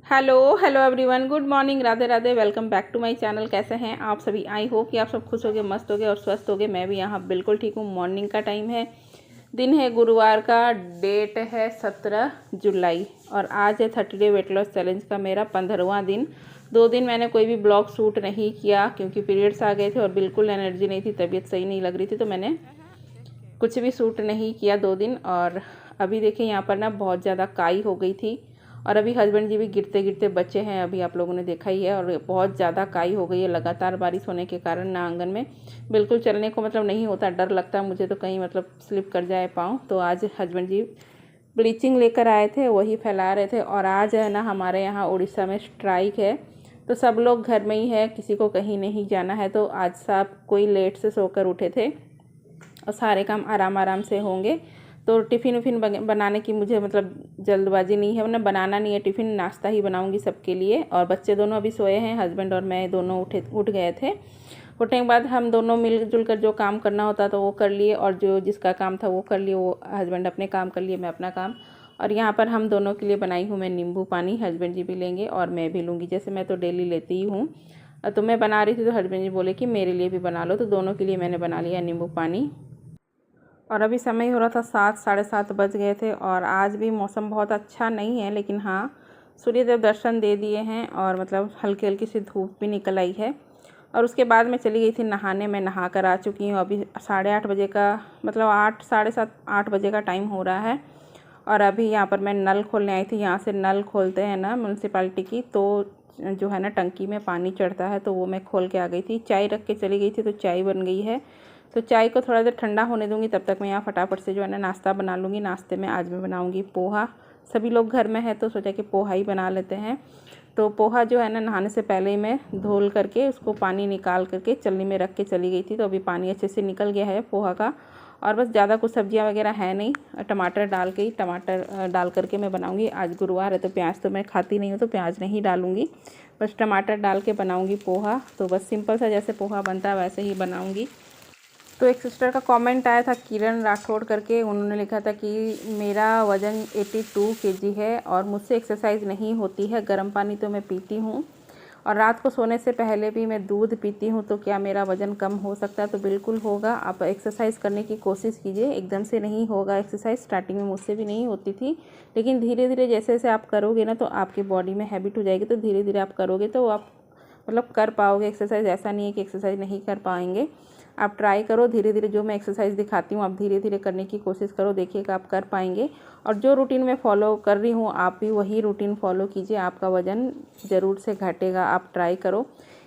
Hello hello everyone, good morning, Radhe Radhe. Welcome back to my channel. कैसे हैं आप सभी? आई होप कि आप सब खुश होगे, मस्त होगे और स्वस्थ होगे। मैं भी यहाँ बिल्कुल ठीक हूँ। मॉर्निंग का टाइम है, दिन है गुरुवार का, डेट है 17 जुलाई और आज है 30 डे वेट लॉस चैलेंज का मेरा 15वां दिन। 2 दिन मैंने कोई भी ब्लॉग शूट नहीं किया क्योंकि पीरियड्स आ गए थे और बिल्कुल एनर्जी नहीं थी, तबीयत सही नहीं लग रही थी, तो मैंने कुछ भी शूट नहीं किया 2 दिन। और अभी देखिए यहाँ पर ना बहुत ज़्यादा काई हो गई थी और अभी हस्बैंड जी भी गिरते गिरते बचे हैं, अभी आप लोगों ने देखा ही है। और बहुत ज़्यादा काई हो गई है लगातार बारिश होने के कारण ना, आंगन में बिल्कुल चलने को मतलब नहीं होता, डर लगता है मुझे तो कहीं मतलब स्लिप कर जाए पाँव। तो आज हस्बैंड जी ब्लीचिंग लेकर आए थे, वही फैला रहे थे। और आज है ना हमारे यहाँ उड़ीसा में स्ट्राइक है, तो सब लोग घर में ही है, किसी को कहीं नहीं जाना है। तो आज सब कोई लेट से सोकर उठे थे और सारे काम आराम आराम से होंगे। तो टिफ़िन उफ़िन बनाने की मुझे मतलब जल्दबाजी नहीं है, वरना बनाना नहीं है टिफ़िन, नाश्ता ही बनाऊंगी सबके लिए। और बच्चे दोनों अभी सोए हैं, हस्बैंड और मैं दोनों उठ गए थे। उठने के बाद हम दोनों मिलजुल कर जो काम करना होता तो वो कर लिए, और जो जिसका काम था वो कर लिए। वो हस्बैंड अपने काम कर लिए, मैं अपना काम। और यहाँ पर हम दोनों के लिए बनाई हूँ मैं नींबू पानी, हस्बैंड जी भी लेंगे और मैं भी लूँगी। जैसे मैं तो डेली लेती ही हूँ, तो मैं बना रही थी तो हस्बैंड जी बोले कि मेरे लिए भी बना लो, तो दोनों के लिए मैंने बना लिया नींबू पानी। और अभी समय हो रहा था 7 साढ़े 7 बज गए थे और आज भी मौसम बहुत अच्छा नहीं है, लेकिन हाँ सूर्यदेव दर्शन दे दिए हैं और मतलब हल्की हल्की सी धूप भी निकल आई है। और उसके बाद मैं चली गई थी नहाने, मैं नहा कर आ चुकी हूँ। अभी 8:30 बजे का मतलब 8 साढ़े 7 8 बजे का टाइम हो रहा है। और अभी यहाँ पर मैं नल खोलने आई थी। यहाँ से नल खोलते हैं ना म्यूनसिपाल्टी की, तो जो है ना टंकी में पानी चढ़ता है, तो वो मैं खोल के आ गई थी। चाय रख के चली गई थी, तो चाय बन गई है। तो चाय को थोड़ा देर ठंडा होने दूंगी, तब तक मैं यहाँ फटाफट से जो है ना नाश्ता बना लूँगी। नाश्ते में आज मैं बनाऊँगी पोहा। सभी लोग घर में है तो सोचा कि पोहा ही बना लेते हैं। तो पोहा जो है ना नहाने से पहले ही मैं धोल करके उसको पानी निकाल करके चलनी में रख के चली गई थी। तो अभी पानी अच्छे से निकल गया है पोहा का। और बस ज़्यादा कुछ सब्जियां वगैरह है नहीं, टमाटर डाल के ही टमाटर डाल करके मैं बनाऊंगी। आज गुरुवार है तो प्याज तो मैं खाती नहीं हूँ, तो प्याज नहीं डालूंगी, बस टमाटर डाल के बनाऊंगी पोहा। तो बस सिंपल सा जैसे पोहा बनता है वैसे ही बनाऊंगी। तो एक सिस्टर का कमेंट आया था, किरण राठौड़ करके, उन्होंने लिखा था कि मेरा वज़न 82 केजी है और मुझसे एक्सरसाइज नहीं होती है। गर्म पानी तो मैं पीती हूँ और रात को सोने से पहले भी मैं दूध पीती हूँ, तो क्या मेरा वज़न कम हो सकता है? तो बिल्कुल होगा। आप एक्सरसाइज करने की कोशिश कीजिए, एकदम से नहीं होगा एक्सरसाइज। स्टार्टिंग में मुझसे भी नहीं होती थी, लेकिन धीरे धीरे जैसे जैसे आप करोगे ना तो आपकी बॉडी में हैबिट हो जाएगी, तो धीरे धीरे आप करोगे तो आप मतलब कर पाओगे एक्सरसाइज। ऐसा नहीं है कि एक्सरसाइज नहीं कर पाएंगे, आप ट्राई करो धीरे धीरे। जो मैं एक्सरसाइज दिखाती हूँ आप धीरे धीरे करने की कोशिश करो, देखिएगा आप कर पाएंगे। और जो रूटीन मैं फॉलो कर रही हूँ आप भी वही रूटीन फॉलो कीजिए, आपका वज़न ज़रूर से घटेगा। आप ट्राई करो,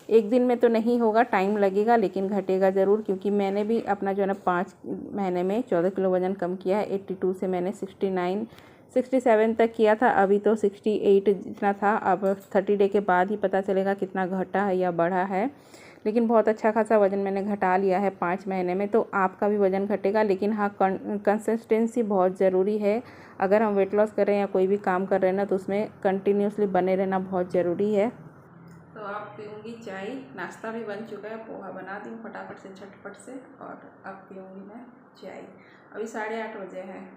एक दिन में तो नहीं होगा, टाइम लगेगा, लेकिन घटेगा ज़रूर। क्योंकि मैंने भी अपना जो है ना 5 महीने में 14 किलो वज़न कम किया है। 82 से मैंने 69 67 तक किया था, अभी तो 68 जितना था। अब 30 डे के बाद ही पता चलेगा कितना घटा है या बढ़ा है, लेकिन बहुत अच्छा खासा वज़न मैंने घटा लिया है 5 महीने में। तो आपका भी वज़न घटेगा, लेकिन हाँ कंसिस्टेंसी बहुत ज़रूरी है। अगर हम वेट लॉस कर रहे हैं या कोई भी काम कर रहे हैं ना, तो उसमें कंटिन्यूसली बने रहना बहुत ज़रूरी है। तो अब पीऊँगी चाय, नाश्ता भी बन चुका है, पोहा बना दी हूँ फटाफट से झटपट से, और अब पीऊँगी मैं चाय। अभी 8:30 बजे हैं।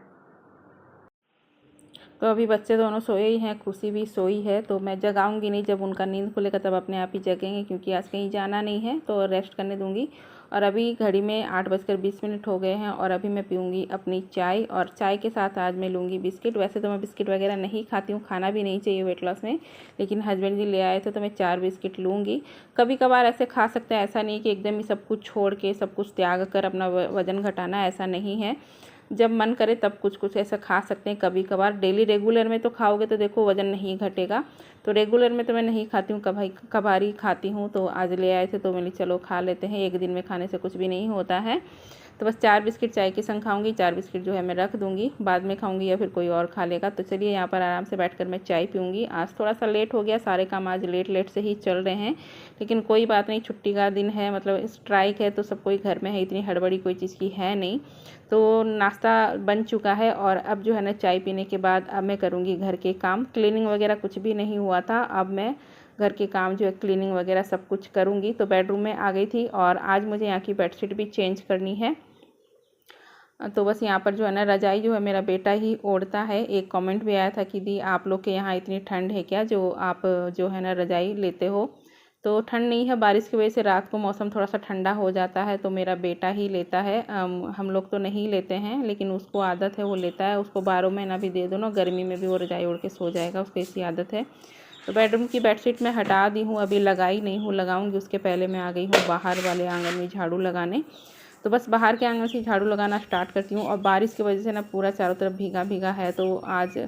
तो अभी बच्चे दोनों सोए ही हैं, खुशी भी सोई है, तो मैं जगाऊंगी नहीं। जब उनका नींद खुलेगा तब अपने आप ही जगेंगे, क्योंकि आज कहीं जाना नहीं है तो रेस्ट करने दूंगी। और अभी घड़ी में 8:20 हो गए हैं और अभी मैं पीऊँगी अपनी चाय, और चाय के साथ आज मैं लूँगी बिस्किट। वैसे तो मैं बिस्किट वगैरह नहीं खाती हूँ, खाना भी नहीं चाहिए वेट लॉस में, लेकिन हस्बैंड जी ले आए थे तो मैं 4 बिस्किट लूँगी। कभी कभार ऐसे खा सकते हैं, ऐसा नहीं कि एकदम ही सब कुछ छोड़ के सब कुछ त्याग कर अपना वज़न घटाना, ऐसा नहीं है। जब मन करे तब कुछ कुछ ऐसा खा सकते हैं कभी कभार। डेली रेगुलर में तो खाओगे तो देखो वज़न नहीं घटेगा। तो रेगुलर में तो मैं नहीं खाती हूँ, कभी कभार ही खाती हूँ। तो आज ले आए थे तो मैंने चलो खा लेते हैं, एक दिन में खाने से कुछ भी नहीं होता है। तो बस 4 बिस्किट चाय के संग खाऊंगी, 4 बिस्किट जो है मैं रख दूंगी, बाद में खाऊंगी या फिर कोई और खा लेगा। तो चलिए यहाँ पर आराम से बैठकर मैं चाय पीऊँगी। आज थोड़ा सा लेट हो गया, सारे काम आज लेट लेट से ही चल रहे हैं, लेकिन कोई बात नहीं, छुट्टी का दिन है, मतलब स्ट्राइक है तो सब कोई घर में है, इतनी हड़बड़ी कोई चीज़ की है नहीं। तो नाश्ता बन चुका है और अब जो है ना चाय पीने के बाद अब मैं करूँगी घर के काम। क्लीनिंग वगैरह कुछ भी नहीं हुआ था, अब मैं घर के काम जो है क्लीनिंग वगैरह सब कुछ करूँगी। तो बेडरूम में आ गई थी और आज मुझे यहाँ की बेडशीट भी चेंज करनी है। तो बस यहाँ पर जो है ना रज़ाई जो है मेरा बेटा ही ओढ़ता है। एक कमेंट भी आया था कि दी आप लोग के यहाँ इतनी ठंड है क्या जो आप जो है ना रज़ाई लेते हो। तो ठंड नहीं है, बारिश की वजह से रात को मौसम थोड़ा सा ठंडा हो जाता है तो मेरा बेटा ही लेता है। हम लोग तो नहीं लेते हैं, लेकिन उसको आदत है, वो लेता है। उसको 12 महीना भी दे दो ना, गर्मी में भी वो रज़ाई ओढ़ के सो जाएगा, उसको ऐसी आदत है। तो बेडरूम की बेडशीट मैं हटा दी हूँ, अभी लगाई नहीं हूँ, लगाऊंगी उसके पहले मैं आ गई हूँ बाहर वाले आंगन में झाड़ू लगाने। तो बस बाहर के आंगन से झाड़ू लगाना स्टार्ट करती हूँ। और बारिश की वजह से ना पूरा चारों तरफ भीगा भीगा है, तो आज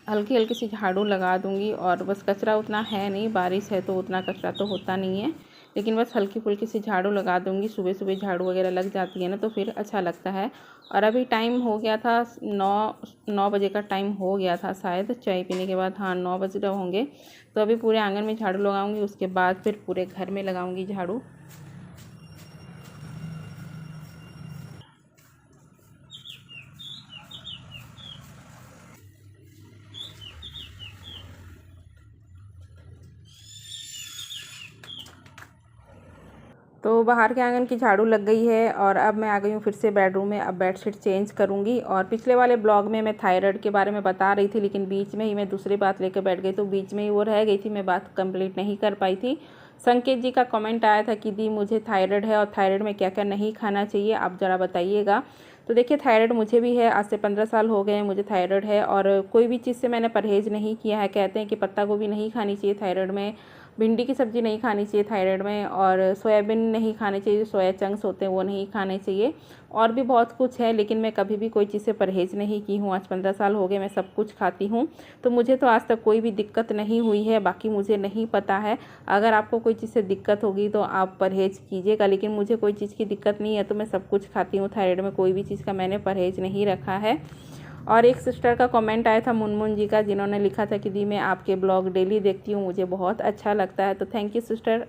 हल्की हल्की सी झाड़ू लगा दूँगी। और बस कचरा उतना है नहीं, बारिश है तो उतना कचरा तो होता नहीं है, लेकिन बस हल्की फुल्की सी झाड़ू लगा दूँगी। सुबह सुबह झाड़ू वगैरह लग जाती है ना तो फिर अच्छा लगता है। और अभी टाइम हो गया था 9 बजे का टाइम हो गया था शायद, चाय पीने के बाद। हाँ 9 बज रहे होंगे। तो अभी पूरे आंगन में झाड़ू लगाऊंगी, उसके बाद फिर पूरे घर में लगाऊंगी झाड़ू। तो बाहर के आंगन की झाड़ू लग गई है और अब मैं आ गई हूँ फिर से बेडरूम में। अब बेडशीट चेंज करूँगी। और पिछले वाले ब्लॉग में मैं थायराइड के बारे में बता रही थी, लेकिन बीच में ही मैं दूसरी बात लेकर बैठ गई, तो बीच में ही वो रह गई थी, मैं बात कंप्लीट नहीं कर पाई थी। संकेत जी का कमेंट आया था कि दी मुझे थायराइड है और थायराइड में क्या क्या नहीं खाना चाहिए, आप ज़रा बताइएगा। तो देखिए थायराइड मुझे भी है, आज से 15 साल हो गए हैं मुझे थायराइड है, और कोई भी चीज़ से मैंने परहेज़ नहीं किया है। कहते हैं कि पत्ता गोभी नहीं खानी चाहिए थायराइड में, भिंडी की सब्ज़ी नहीं खानी चाहिए थायराइड में, और सोयाबीन नहीं खाने चाहिए, सोया चंक्स होते हैं वो नहीं खाने चाहिए, और भी बहुत कुछ है। लेकिन मैं कभी भी कोई चीज़ से परहेज़ नहीं की हूँ। आज 15 साल हो गए मैं सब कुछ खाती हूँ, तो मुझे तो आज तक कोई भी दिक्कत नहीं हुई है। बाकी मुझे नहीं पता है, अगर आपको कोई चीज़ से दिक्कत होगी तो आप परहेज़ कीजिएगा, लेकिन मुझे कोई चीज़ की दिक्कत नहीं है तो मैं सब कुछ खाती हूँ। थायराइड में कोई भी चीज़ का मैंने परहेज़ नहीं रखा है। और एक सिस्टर का कमेंट आया था मुनमुन जी का, जिन्होंने लिखा था कि दी मैं आपके ब्लॉग डेली देखती हूँ, मुझे बहुत अच्छा लगता है। तो थैंक यू सिस्टर,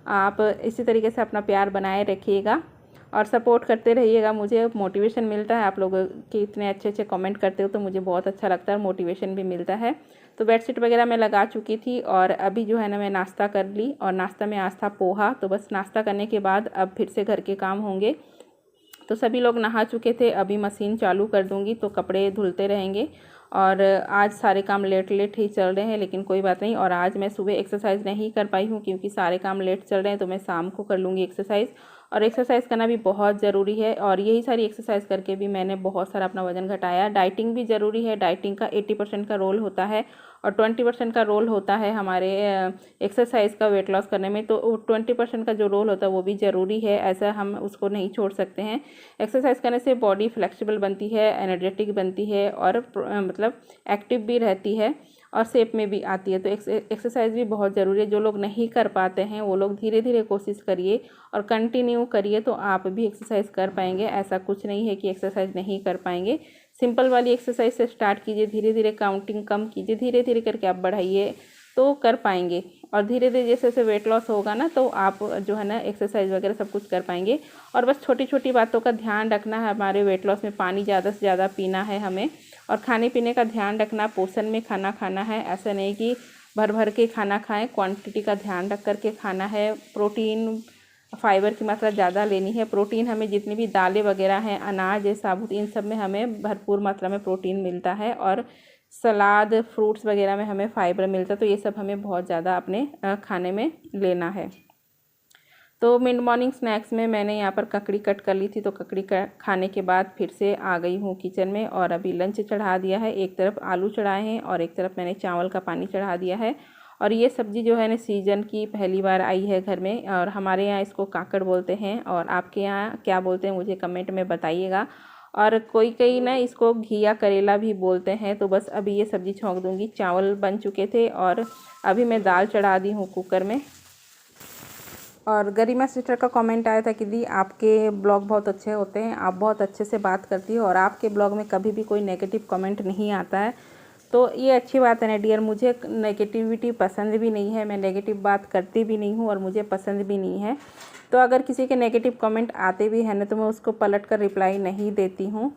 आप इसी तरीके से अपना प्यार बनाए रखिएगा और सपोर्ट करते रहिएगा। मुझे मोटिवेशन मिलता है, आप लोग के इतने अच्छे अच्छे कमेंट करते हो तो मुझे बहुत अच्छा लगता है, मोटिवेशन भी मिलता है। तो बेडशीट वगैरह मैं लगा चुकी थी और अभी जो है ना मैं नाश्ता कर ली, और नाश्ता में आज था पोहा। तो बस नाश्ता करने के बाद अब फिर से घर के काम होंगे। तो सभी लोग नहा चुके थे, अभी मशीन चालू कर दूंगी तो कपड़े धुलते रहेंगे। और आज सारे काम लेट लेट ही चल रहे हैं, लेकिन कोई बात नहीं। और आज मैं सुबह एक्सरसाइज नहीं कर पाई हूँ क्योंकि सारे काम लेट चल रहे हैं, तो मैं शाम को कर लूँगी एक्सरसाइज। और एक्सरसाइज करना भी बहुत ज़रूरी है, और यही सारी एक्सरसाइज करके भी मैंने बहुत सारा अपना वजन घटाया। डाइटिंग भी ज़रूरी है, डाइटिंग का 80% का रोल होता है और 20% का रोल होता है हमारे एक्सरसाइज का वेट लॉस करने में। तो 20% का जो रोल होता है वो भी ज़रूरी है, ऐसा हम उसको नहीं छोड़ सकते हैं। एक्सरसाइज करने से बॉडी फ्लेक्सिबल बनती है, एनर्जेटिक बनती है, और मतलब एक्टिव भी रहती है और शेप में भी आती है। तो एक्सरसाइज भी बहुत ज़रूरी है। जो लोग नहीं कर पाते हैं वो लोग धीरे धीरे कोशिश करिए और कंटिन्यू करिए, तो आप भी एक्सरसाइज कर पाएंगे। ऐसा कुछ नहीं है कि एक्सरसाइज नहीं कर पाएंगे। सिंपल वाली एक्सरसाइज से स्टार्ट कीजिए, धीरे धीरे काउंटिंग कम कीजिए, धीरे धीरे करके आप बढ़ाइए तो कर पाएंगे। और धीरे धीरे जैसे जैसे वेट लॉस होगा ना तो आप जो है ना एक्सरसाइज वगैरह सब कुछ कर पाएंगे। और बस छोटी छोटी बातों का ध्यान रखना है हमारे वेट लॉस में। पानी ज़्यादा से ज़्यादा पीना है हमें, और खाने पीने का ध्यान रखना, पोषण में खाना खाना है। ऐसा नहीं कि भर भर के खाना खाएं, क्वांटिटी का ध्यान रख करके खाना है। प्रोटीन फाइबर की मात्रा ज़्यादा लेनी है। प्रोटीन हमें जितनी भी दालें वगैरह हैं, अनाज है, साबुत, इन सब में हमें भरपूर मात्रा में प्रोटीन मिलता है। और सलाद, फ्रूट्स वगैरह में हमें फाइबर मिलता है। तो ये सब हमें बहुत ज़्यादा अपने खाने में लेना है। तो मिड मॉर्निंग स्नैक्स में मैंने यहाँ पर ककड़ी कट कर ली थी, तो ककड़ी खाने के बाद फिर से आ गई हूँ किचन में और अभी लंच चढ़ा दिया है। एक तरफ आलू चढ़ाए हैं और एक तरफ मैंने चावल का पानी चढ़ा दिया है। और ये सब्ज़ी जो है ना सीज़न की पहली बार आई है घर में, और हमारे यहाँ इसको काकड़ बोलते हैं, और आपके यहाँ क्या बोलते हैं मुझे कमेंट में बताइएगा। और कोई ना इसको घिया करेला भी बोलते हैं। तो बस अभी ये सब्ज़ी छौंक दूँगी। चावल बन चुके थे और अभी मैं दाल चढ़ा दी हूँ कुकर में। और गरिमा सिस्टर का कमेंट आया था कि दी आपके ब्लॉग बहुत अच्छे होते हैं, आप बहुत अच्छे से बात करती हो और आपके ब्लॉग में कभी भी कोई नेगेटिव कमेंट नहीं आता है। तो ये अच्छी बात है ना डियर, मुझे नेगेटिविटी पसंद भी नहीं है, मैं नेगेटिव बात करती भी नहीं हूँ और मुझे पसंद भी नहीं है। तो अगर किसी के नेगेटिव कमेंट आते भी हैं ना तो मैं उसको पलट कर रिप्लाई नहीं देती हूँ।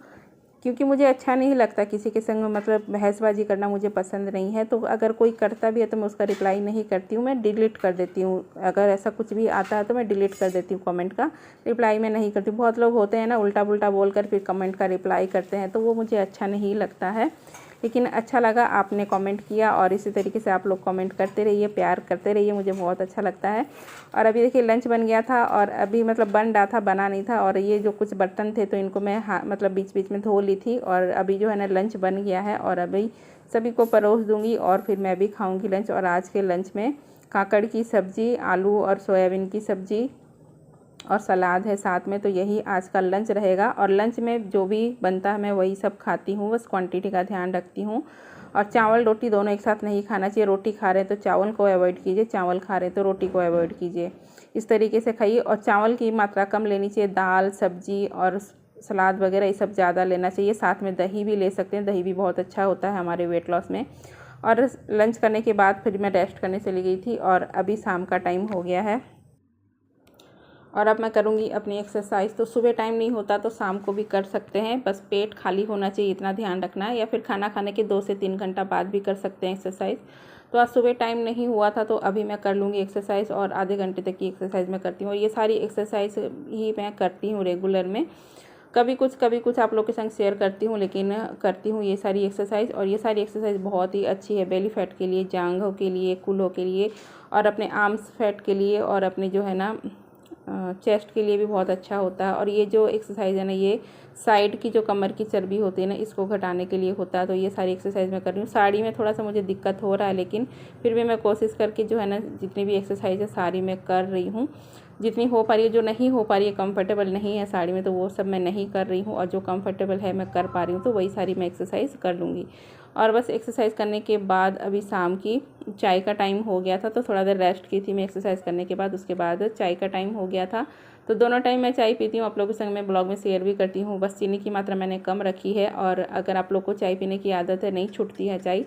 क्योंकि मुझे अच्छा नहीं लगता किसी के संग मतलब बहसबाजी करना मुझे पसंद नहीं है। तो अगर कोई करता भी है तो मैं उसका रिप्लाई नहीं करती हूँ, मैं डिलीट कर देती हूँ। अगर ऐसा कुछ भी आता है तो मैं डिलीट कर देती हूँ, कमेंट का रिप्लाई मैं नहीं करती। बहुत लोग होते हैं ना उल्टा पुल्टा बोल कर फिर कमेंट का रिप्लाई करते हैं, तो वो मुझे अच्छा नहीं लगता है। लेकिन अच्छा लगा आपने कमेंट किया, और इसी तरीके से आप लोग कमेंट करते रहिए, प्यार करते रहिए, मुझे बहुत अच्छा लगता है। और अभी देखिए लंच बन गया था, और अभी मतलब बन रहा था, बना नहीं था। और ये जो कुछ बर्तन थे तो इनको मैं मतलब बीच बीच में धो ली थी। और अभी जो है ना लंच बन गया है, और अभी सभी को परोस दूँगी और फिर मैं भी खाऊँगी लंच। और आज के लंच में काकड़ की सब्ज़ी, आलू और सोयाबीन की सब्ज़ी और सलाद है साथ में। तो यही आज का लंच रहेगा। और लंच में जो भी बनता है मैं वही सब खाती हूँ, बस क्वांटिटी का ध्यान रखती हूँ। और चावल रोटी दोनों एक साथ नहीं खाना चाहिए। रोटी खा रहे हैं तो चावल को अवॉइड कीजिए, चावल खा रहे हैं तो रोटी को अवॉइड कीजिए। इस तरीके से खाइए। और चावल की मात्रा कम लेनी चाहिए, दाल सब्जी और सलाद वगैरह ये सब ज़्यादा लेना चाहिए। साथ में दही भी ले सकते हैं, दही भी बहुत अच्छा होता है हमारे वेट लॉस में। और लंच करने के बाद फिर मैं रेस्ट करने चली गई थी, और अभी शाम का टाइम हो गया है और अब मैं करूँगी अपनी एक्सरसाइज। तो सुबह टाइम नहीं होता तो शाम को भी कर सकते हैं, बस पेट खाली होना चाहिए, इतना ध्यान रखना है। या फिर खाना खाने के 2 से 3 घंटा बाद भी कर सकते हैं एक्सरसाइज। तो आज सुबह टाइम नहीं हुआ था तो अभी मैं कर लूँगी एक्सरसाइज, और आधे घंटे तक की एक्सरसाइज मैं करती हूँ। और ये सारी एक्सरसाइज ही मैं करती हूँ रेगुलर में। कभी कुछ आप लोग के संग शेयर करती हूँ, लेकिन करती हूँ ये सारी एक्सरसाइज। और ये सारी एक्सरसाइज बहुत ही अच्छी है बेली फैट के लिए, जांघों के लिए, कूल्हों के लिए, और अपने आर्म्स फैट के लिए, और अपने जो है ना चेस्ट के लिए भी बहुत अच्छा होता है। और ये जो एक्सरसाइज है ना, ये साइड की जो कमर की चर्बी होती है ना, इसको घटाने के लिए होता है। तो ये सारी एक्सरसाइज मैं कर रही हूँ। साड़ी में थोड़ा सा मुझे दिक्कत हो रहा है, लेकिन फिर भी मैं कोशिश करके जो है ना जितनी भी एक्सरसाइज है सारी मैं कर रही हूँ, जितनी हो पा रही है। जो नहीं हो पा रही है, कंफर्टेबल नहीं है साड़ी में, तो वो सब मैं नहीं कर रही हूँ। और जो कंफर्टेबल है मैं कर पा रही हूँ, तो वही सारी मैं एक्सरसाइज कर लूँगी। और बस एक्सरसाइज करने के बाद अभी शाम की चाय का टाइम हो गया था, तो थोड़ा देर रेस्ट की थी मैं एक्सरसाइज करने के बाद। उसके बाद चाय का टाइम हो गया था, तो दोनों टाइम मैं चाय पीती हूँ। आप लोगों के संग मैं ब्लॉग में शेयर भी करती हूँ। बस चीनी की मात्रा मैंने कम रखी है। और अगर आप लोग को चाय पीने की आदत है, नहीं छूटती है चाय,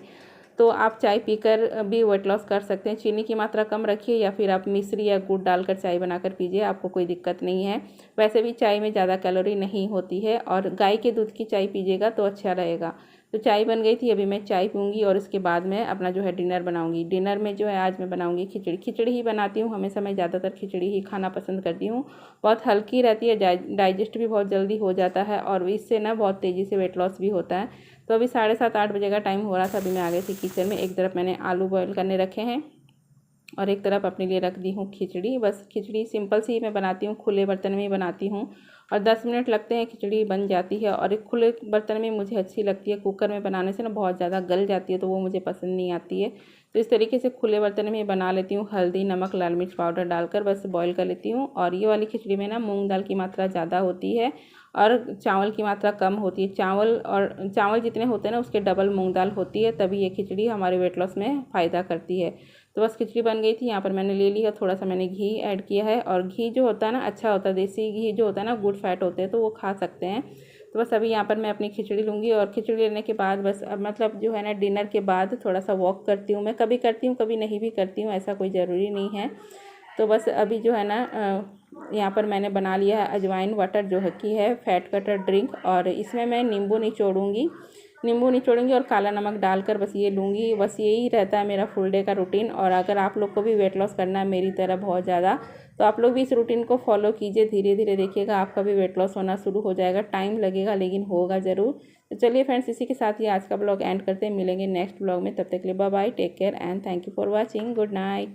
तो आप चाय पीकर भी वेट लॉस कर सकते हैं। चीनी की मात्रा कम रखिए, या फिर आप मिश्री या गुड़ डालकर चाय बनाकर पीजिए, आपको कोई दिक्कत नहीं है। वैसे भी चाय में ज़्यादा कैलोरी नहीं होती है, और गाय के दूध की चाय पीजिएगा तो अच्छा रहेगा। तो चाय बन गई थी, अभी मैं चाय पीऊँगी, और इसके बाद मैं अपना जो है डिनर बनाऊँगी। डिनर में जो है आज मैं बनाऊँगी खिचड़ी। खिचड़ी ही बनाती हूँ हमेशा, मैं ज़्यादातर खिचड़ी ही खाना पसंद करती हूँ। बहुत हल्की रहती है, डाइजेस्ट भी बहुत जल्दी हो जाता है, और इससे ना बहुत तेज़ी से वेट लॉस भी होता है। तो अभी 7:30-8 बजे का टाइम हो रहा था, अभी मैं आ गई थी किचन में। एक तरफ मैंने आलू बॉयल करने रखे हैं, और एक तरफ अपने लिए रख दी हूँ खिचड़ी। बस खिचड़ी सिंपल सी मैं बनाती हूँ, खुले बर्तन में ही बनाती हूँ, और 10 मिनट लगते हैं, खिचड़ी बन जाती है। और एक खुले बर्तन में मुझे अच्छी लगती है, कुकर में बनाने से ना बहुत ज़्यादा गल जाती है, तो वो मुझे पसंद नहीं आती है। तो इस तरीके से खुले बर्तन में बना लेती हूँ, हल्दी नमक लाल मिर्च पाउडर डालकर बस बॉईल कर लेती हूँ। और ये वाली खिचड़ी में ना मूँग दाल की मात्रा ज़्यादा होती है, और चावल की मात्रा कम होती है। चावल जितने होते हैं ना उसके डबल मूँग दाल होती है, तभी ये खिचड़ी हमारे वेट लॉस में फ़ायदा करती है। तो बस खिचड़ी बन गई थी, यहाँ पर मैंने ले लिया, थोड़ा सा मैंने घी ऐड किया है। और घी जो होता है ना अच्छा होता है, देसी घी जो होता है ना गुड फैट होते हैं, तो वो खा सकते हैं। तो बस अभी यहाँ पर मैं अपनी खिचड़ी लूँगी, और खिचड़ी लेने के बाद बस अब मतलब जो है ना डिनर के बाद थोड़ा सा वॉक करती हूँ। मैं कभी करती हूँ कभी नहीं भी करती हूँ, ऐसा कोई ज़रूरी नहीं है। तो बस अभी जो है ना यहाँ पर मैंने बना लिया है अजवाइन वाटर, जो है कि है फैट कटर ड्रिंक। और इसमें मैं नींबू निचोड़ूंगी और काला नमक डालकर बस ये लूँगी। बस यही रहता है मेरा फुल डे का रूटीन। और अगर आप लोग को भी वेट लॉस करना है मेरी तरह बहुत ज़्यादा, तो आप लोग भी इस रूटीन को फॉलो कीजिए। धीरे धीरे देखिएगा आपका भी वेट लॉस होना शुरू हो जाएगा। टाइम लगेगा लेकिन होगा ज़रूर। तो चलिए फ्रेंड्स, इसी के साथ ही आज का ब्लॉग एंड करते हैं। मिलेंगे नेक्स्ट ब्लॉग में, तब तक के लिए bye bye, take care and thank you for watching. Good night.